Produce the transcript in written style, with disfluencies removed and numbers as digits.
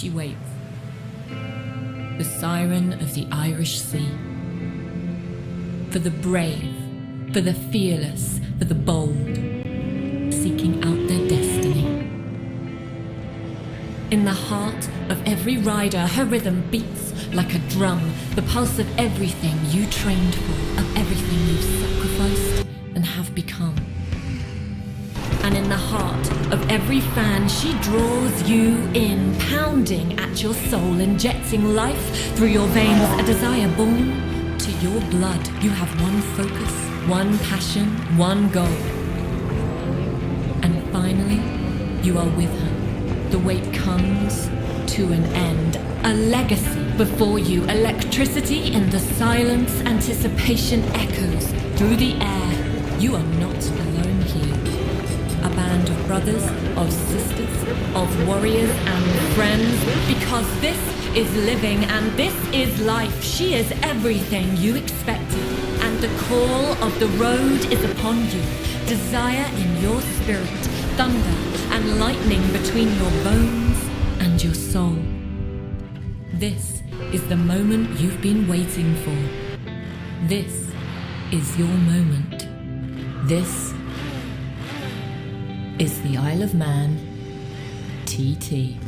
she waits. The siren of the Irish Sea. For the brave, for the fearless, for the bold, seeking out their destiny. In the heart of every rider, her rhythm beats like a drum, the pulse of everything you trained for, of everything you've sacrificed and have become. And in the heart of every fan, she draws you in, pounding at your soul, injecting life through your veins, a desire born to your blood. You have one focus, one passion, one goal. And finally, you are with her. The wait comes to an end. A legacy before you. Electricity in the silence. Anticipation echoes through the air. You are not alone here. A band of brothers, of sisters, of warriors and friends. Because this is living and this is life. She is everything you expected. And the call of the road is upon you. Desire in your spirit. Thunder and lightning between your bones and your soul. This is the moment you've been waiting for. This is your moment. This is the Isle of Man TT.